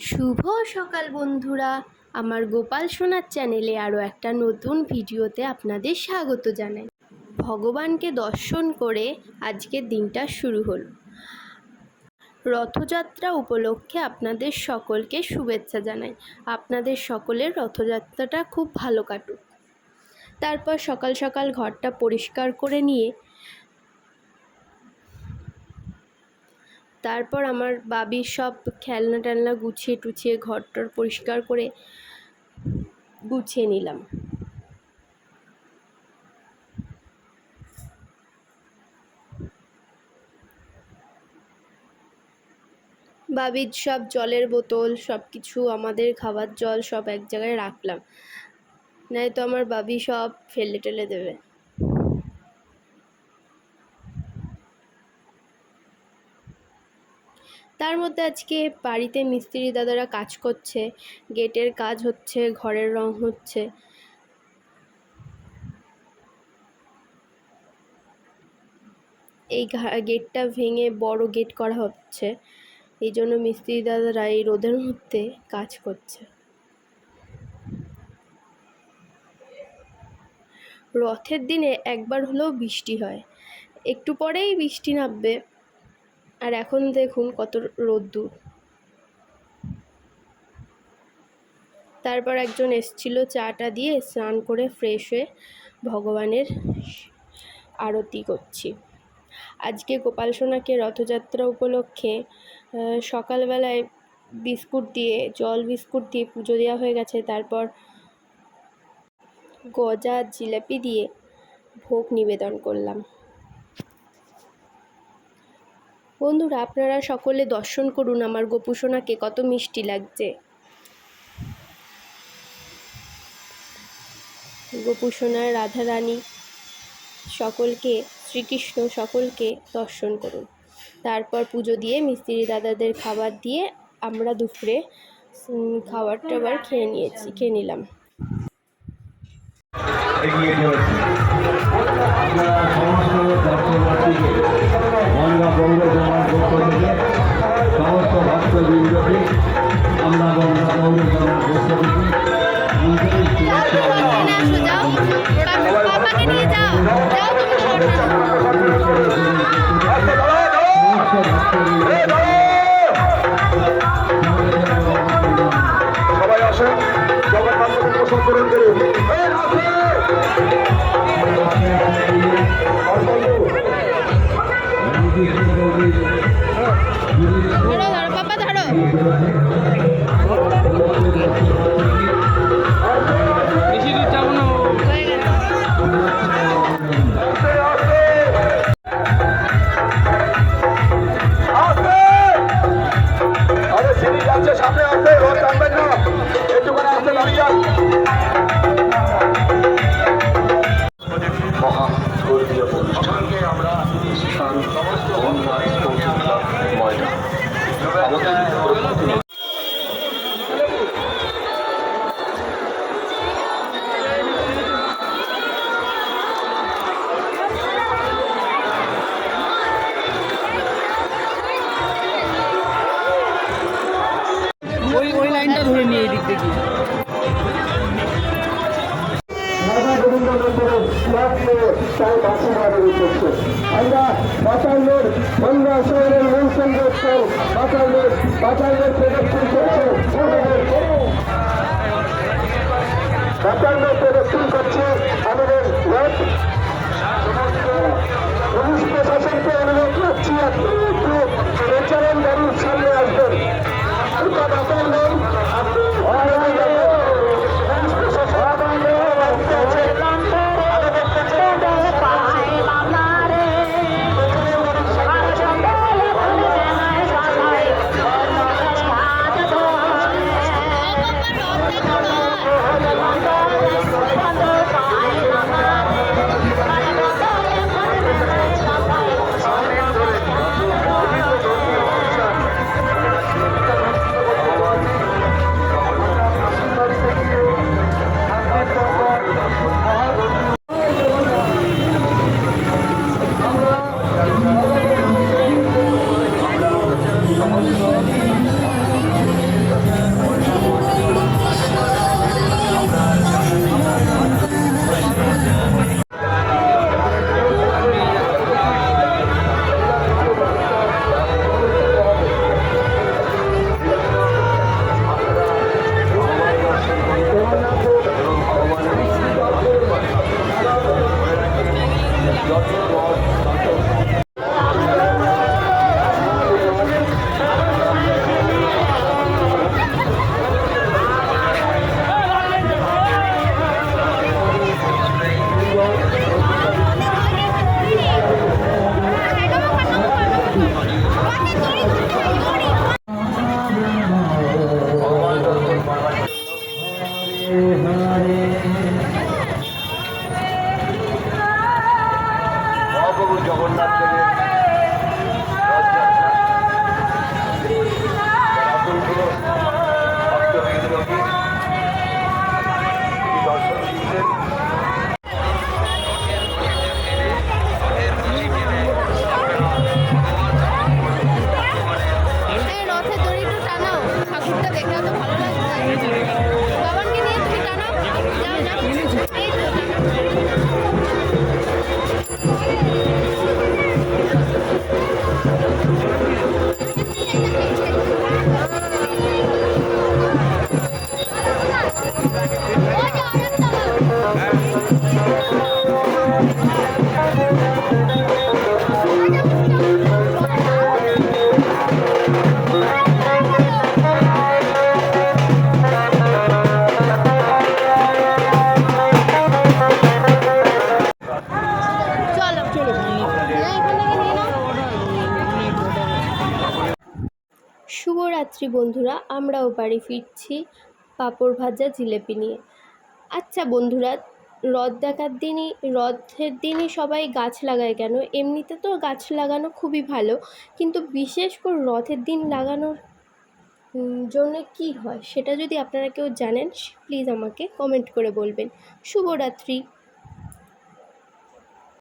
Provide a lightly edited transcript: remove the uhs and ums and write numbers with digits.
শুভ সকাল বন্ধুরা, আমার গোপাল সোনার চ্যানেলে আরও একটা নতুন ভিডিওতে আপনাদের স্বাগত জানাই। ভগবানকে দর্শন করে আজকের দিনটা শুরু হলো। রথযাত্রা উপলক্ষে আপনাদের সকলকে শুভেচ্ছা জানাই। আপনাদের সকলের রথযাত্রাটা খুব ভালো কাটুক। তারপর সকাল সকাল ঘরটা পরিষ্কার করে নিয়ে তারপর আমার বাবির সব খেলনা টেলনা গুছিয়ে টুছিয়ে ঘরটর পরিষ্কার করে গুছিয়ে নিলাম। বাবির সব জলের বোতল সব কিছু, আমাদের খাবার জল সব এক জায়গায় রাখলাম, নয়তো আমার বাবি সব ফেলে টেলে দেবে। তার মধ্যে আজকে বাড়িতে মিস্ত্রি দাদারা কাজ করছে, গেটের কাজ হচ্ছে, ঘরের রং হচ্ছে। এই গেটটা ভেঙে বড় গেট করা হচ্ছে, এই জন্য মিস্ত্রি দাদারা এই রোদের মধ্যে কাজ করছে। রথের দিনে একবার হলেও বৃষ্টি হয়, একটু পরেই বৃষ্টি নামবে, আর এখন দেখুন কত রোদ্দুর। তারপর একজন এসছিল চাটা দিয়ে, স্নান করে ফ্রেশ হয়ে ভগবানের আরতি করছি। আজকে গোপাল সোনাকে রথযাত্রা উপলক্ষে সকালবেলায় বিস্কুট দিয়ে, জল বিস্কুট দিয়ে পুজো দেওয়া হয়ে গেছে। তারপর গজা জিলাপি দিয়ে ভোগ নিবেদন করলাম। বন্ধুরা, আপনারা সকলে দর্শন করুন আমার গোপু সোনাকে, কত মিষ্টি লাগছে। গোপু সোনা, রাধারানী সকলকে, শ্রীকৃষ্ণ সকলকে দর্শন করুন। তারপর পুজো দিয়ে মিস্ত্রি দাদাদের খাবার দিয়ে আমরা দুপুরে খাবার টাবার খেয়ে নিলাম। সমস্ত ভক্তবৃন্দকে আমরা সবাই আসেন, জগন্নাথকে পোষণ করুন। বেশি দূর যাবো না। সামনে আসবে, রোড টানবেন না, একটুখানে আসতে দাঁড়িয়ে যান। মহাস্বর্গীয় অনুষ্ঠানকে আমরা সমস্ত ময়না আমাদের ওই লাইনটা ধরে নিয়ে এই দিক থেকে আমরা বাতালের গঙ্গা শহরের মৌসুম উৎসব বাতালের প্রদর্শন করছে, বাতালের প্রদর্শন করছে আমাদের পুলিশ প্রশাসনকে অনুরোধ করছি একটু প্রচারণ গাড়ির সামনে আসবেন। মহাপ্রভু জগন্নাথ দেবের রথযাত্রা রাতুলগুলো ভক্তবৃন্দকে তিনি দর্শন দিচ্ছেন। এই রথের দড়ি একটু টানাও, ঠাকুরটা দেখে তো ভালো লাগছে। বাবানকে নিয়ে তুমি টানাও, যাও যাও, এই তো টানাও। চলো চলো, এখান থেকে নিয়ে নাও। শুভরাত্রি বন্ধুরা, আমরাও বাড়ি ফিরছি পাঁপড় ভাজা জিলেপি নিয়ে। আচ্ছা বন্ধুরা, রথের দিনই সবাই গাছ লাগায় কেন? এমনিতে তো গাছ লাগানো খুবই ভালো, কিন্তু বিশেষ করে রথের দিন লাগানোর জন্য কি হয় সেটা যদি আপনারা কেউ জানেন প্লিজ আমাকে কমেন্ট করে বলবেন। শুভরাত্রি।